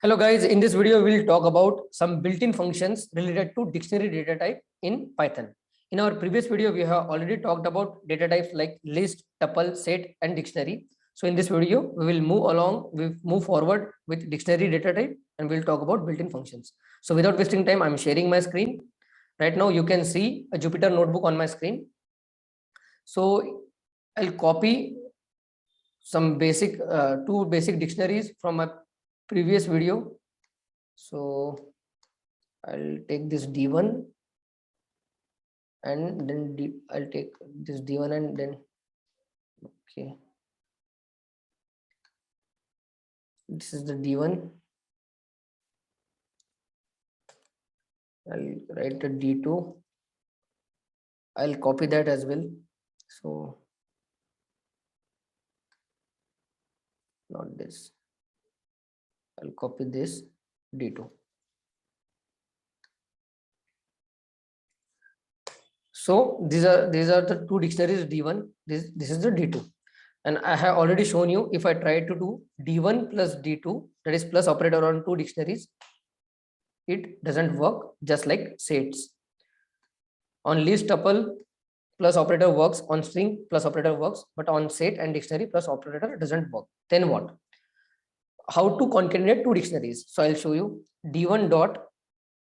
Hello guys, in this video we'll talk about some built-in functions related to dictionary data type in Python. In our previous video we have already talked about data types like list, tuple, set and dictionary. So in this video we will move forward with dictionary data type and we'll talk about built-in functions. So without wasting time, I'm sharing my screen. Right now you can see a Jupyter notebook on my screen. So I'll copy some basic two basic dictionaries from my previous video. So I'll take this D1 and then I'll take this D1 and then okay, this is the D1. I'll write the D2. I'll copy that as well. So not this. I'll copy this D2. So these are the two dictionaries D1. This is the D2. And I have already shown you, if I try to do D1 plus D2, that is plus operator on two dictionaries, it doesn't work, just like sets. On list tuple plus operator works, on string plus operator works, but on set and dictionary plus operator doesn't work. Then what? How to concatenate two dictionaries? So I'll show you. D1 dot,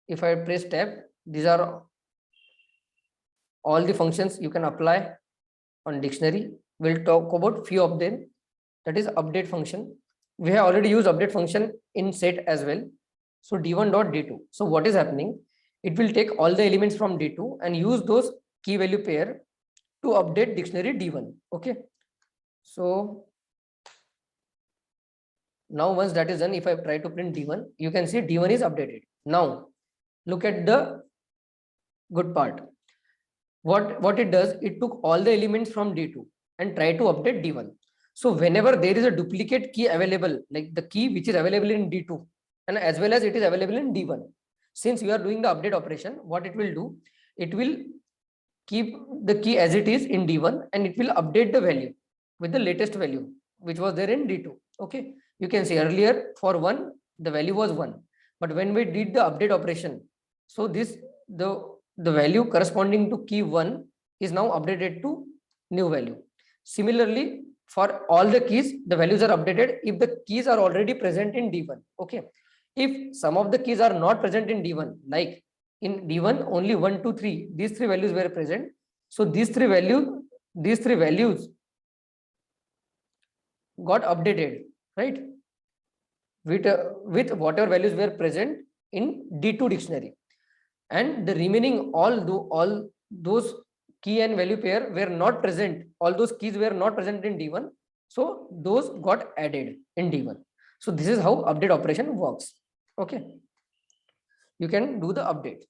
if I press tab, these are all the functions you can apply on dictionary. We'll talk about few of them. That is update function. We have already used update function in set as well. So D1 dot D2. So what is happening? It will take all the elements from D2 and use those key value pair to update dictionary D1. Okay. So now once that is done, if I try to print D1, you can see D1 is updated. Now look at the good part. What it does, it took all the elements from D2 and try to update D1. So whenever there is a duplicate key available, like the key which is available in D2 and as well as it is available in D1, since you are doing the update operation, what it will do, it will keep the key as it is in D1 and it will update the value with the latest value which was there in D2. Okay, you can see earlier for 1 the value was 1, but when we did the update operation, so this the value corresponding to key 1 is now updated to new value. Similarly, for all the keys, the values are updated if the keys are already present in D1. Okay, if some of the keys are not present in D1, like in D1 only 1, 2, 3, these three values were present. So these three values got updated, right, with whatever values were present in D2 dictionary, and the remaining all those key and value pair were not present, all those keys were not present in D1, so those got added in D1. So this is how update operation works. Okay, you can do the update.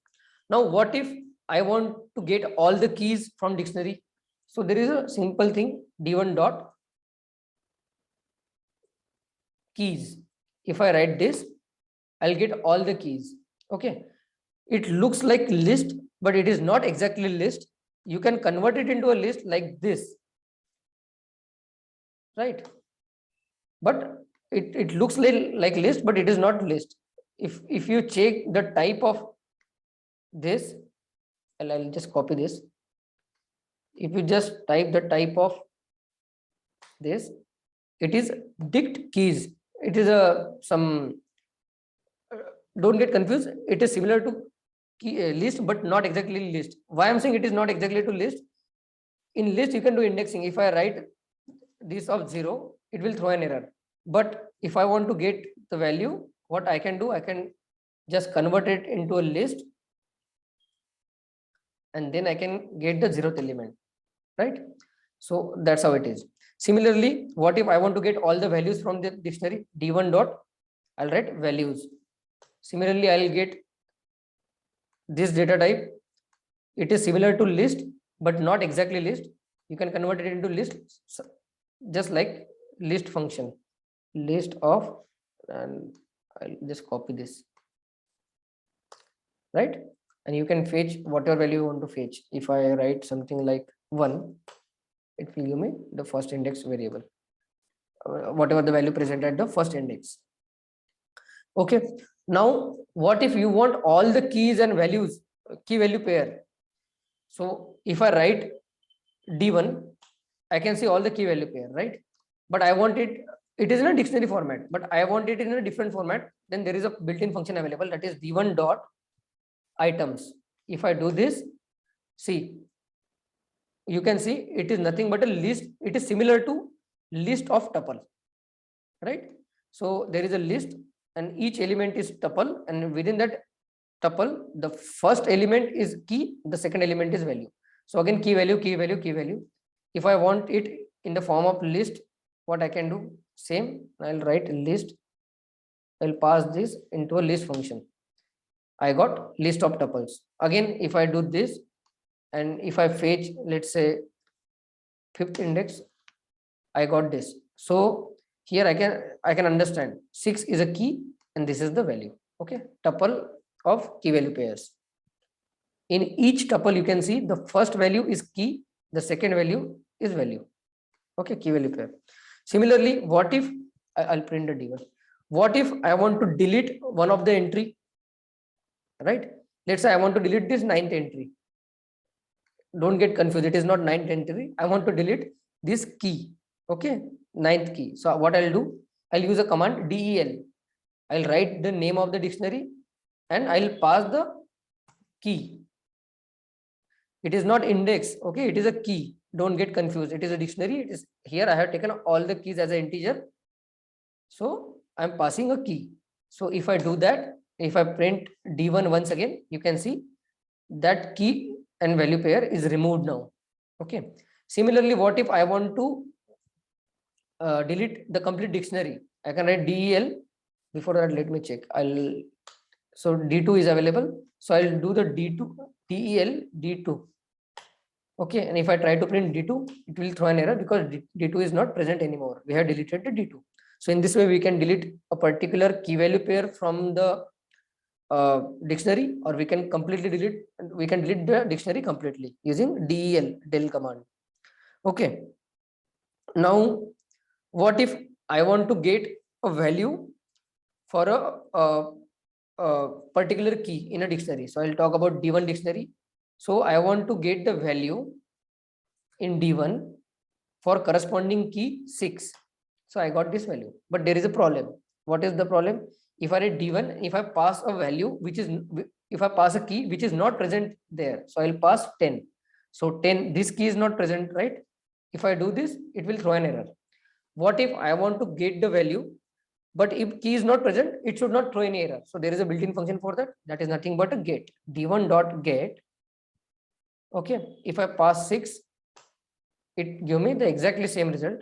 Now what if I want to get all the keys from dictionary? So there is a simple thing, D1 dot keys. If I write this, I'll get all the keys. Okay, it looks like list, but it is not exactly list. You can convert it into a list like this, right? But it looks like list, but it is not list. If you check the type of this, I'll just copy this. If you just type the type of this, it is dict keys. It is a don't get confused. It is similar to list, but not exactly list. Why I'm saying it is not exactly to list? In list you can do indexing. If I write this of 0, it will throw an error. But if I want to get the value, what I can do, I can just convert it into a list and then I can get the 0th element, right? So that's how it is. Similarly, what if I want to get all the values from the dictionary? D1 dot, I'll write values. Similarly, I'll get this data type. It is similar to list, but not exactly list. You can convert it into list, just like list function, list of, and I'll just copy this, right? And you can fetch whatever value you want to fetch. If I write something like 1, it will give me the first index variable, whatever the value present at the first index. Okay. Now, what if you want all the keys and values, key value pair? So if I write D1, I can see all the key value pair, right? But I want it is in a dictionary format, but I want it in a different format. Then there is a built-in function available, that is D1 dot items. If I do this, see, you can see it is nothing but a list. It is similar to list of tuple, right? So there is a list and each element is tuple, and within that tuple, the first element is key, the second element is value. So again, key value, key value, key value. If I want it in the form of list, what I can do? Same, I'll write list. I'll pass this into a list function. I got list of tuples. Again, if I do this, and if I fetch, let's say, fifth index, I got this. So here I can understand 6 is a key and this is the value. Okay, tuple of key value pairs. In each tuple, you can see the first value is key, the second value is value. Okay, key value pair. Similarly, what if I'll print a D1? What if I want to delete one of the entry? Right? Let's say I want to delete this 9th entry. Don't get confused. It is not 9th entry. I want to delete this key. Okay, 9th key. So what I'll do? I'll use a command del. I'll write the name of the dictionary and I'll pass the key. It is not index. Okay, it is a key. Don't get confused. It is a dictionary. It is here. I have taken all the keys as an integer. So I'm passing a key. So if I do that, if I print D1 once again, you can see that key and value pair is removed now. Okay. Similarly, what if I want to delete the complete dictionary? I can write del. Before that, let me check. So D2 is available. So I'll do the D2 del D2. Okay, and if I try to print D2, it will throw an error because D2 is not present anymore. We have deleted the D2. So in this way, we can delete a particular key value pair from the dictionary, or we can completely delete. We can delete the dictionary completely using del command. Okay. Now, what if I want to get a value for a particular key in a dictionary? So I'll talk about D1 dictionary. So I want to get the value in D1 for corresponding key 6. So I got this value, but there is a problem. What is the problem? If I read D1, if I pass a value which is, if I pass a key which is not present there, so I'll pass 10. So 10, this key is not present, right? If I do this, it will throw an error. What if I want to get the value, but if key is not present, it should not throw any error. So there is a built-in function for that. That is nothing but a get. D1 dot get. Okay. If I pass 6, it give me the exactly same result.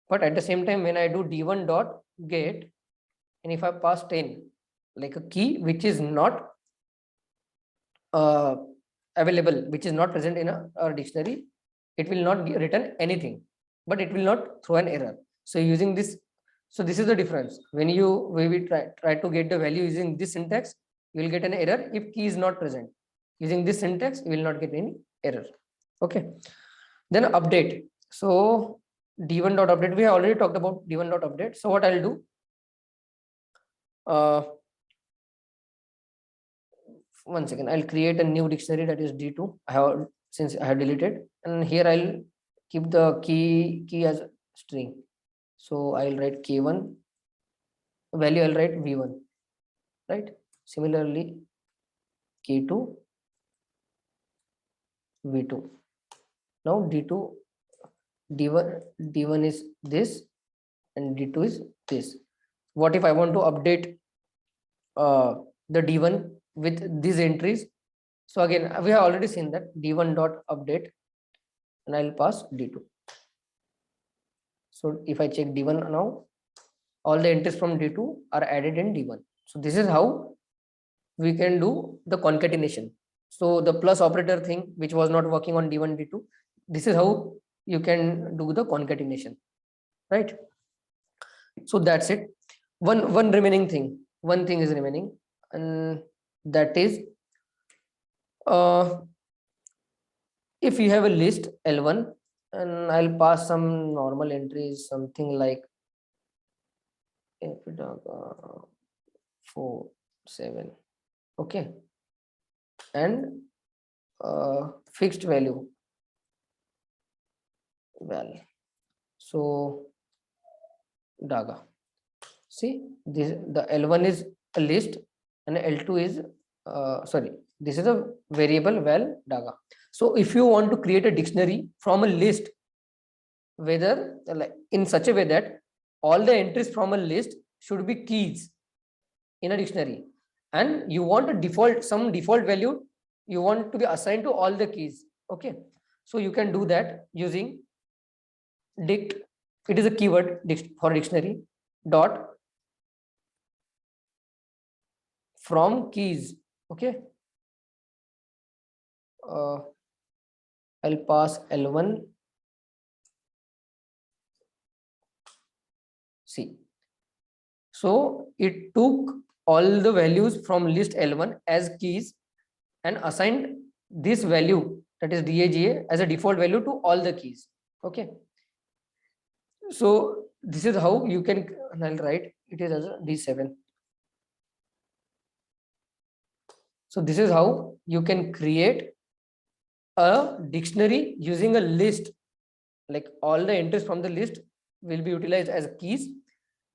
But at the same time, when I do D1 dot get, and if I pass 10, like a key which is not available, which is not present in a dictionary, it will not return anything, but it will not throw an error. So using this, so this is the difference. When we try to get the value using this syntax, you will get an error if key is not present. Using this syntax, you will not get any error. Okay. Then update. So D1 dot update, we have already talked about D1 dot update. So what I'll do, one second, I'll create a new dictionary, that is D2. Since I have deleted, and here I'll keep the key as string. So I'll write K1 value, I'll write V1, right? Similarly, K2 V2. Now D2 D1 is this and D2 is this. What if I want to update the D1 with these entries? So again, we have already seen that D1 dot update, and I'll pass D2. So if I check D1 now, all the entries from D2 are added in D1. So this is how we can do the concatenation. So the plus operator thing, which was not working on D1, D2, this is how you can do the concatenation, right? So that's it. One remaining thing. One thing is remaining, and that is if you have a list L1, and I'll pass some normal entries, something like 4 7. Okay, and fixed value val. So daga. See, this the L1 is a list and L2 is sorry, this is a variable val daga. So if you want to create a dictionary from a list, whether like in such a way that all the entries from a list should be keys in a dictionary, and you want a default, some default value you want to be assigned to all the keys. Okay, so you can do that using dict. It is a keyword for dictionary dot from keys. Okay, I'll pass L1. See, so it took all the values from list L1 as keys and assigned this value, that is DAGA, as a default value to all the keys. Okay, so this is how you can, and I'll write it is as a D7. So this is how you can create a dictionary using a list, like all the entries from the list will be utilized as keys,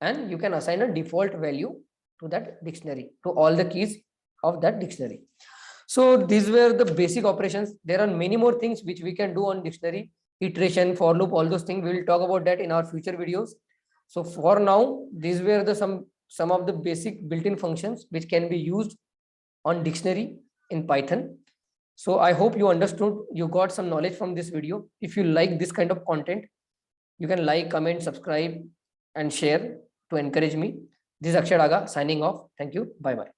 and you can assign a default value to that dictionary, to all the keys of that dictionary. So these were the basic operations. There are many more things which we can do on dictionary, iteration, for loop, all those things. We will talk about that in our future videos. So for now, these were the some of the basic built-in functions which can be used on dictionary in Python. So I hope you understood, you got some knowledge from this video. If you like this kind of content, you can like, comment, subscribe, and share to encourage me. This is Akshay Daga signing off. Thank you. Bye bye.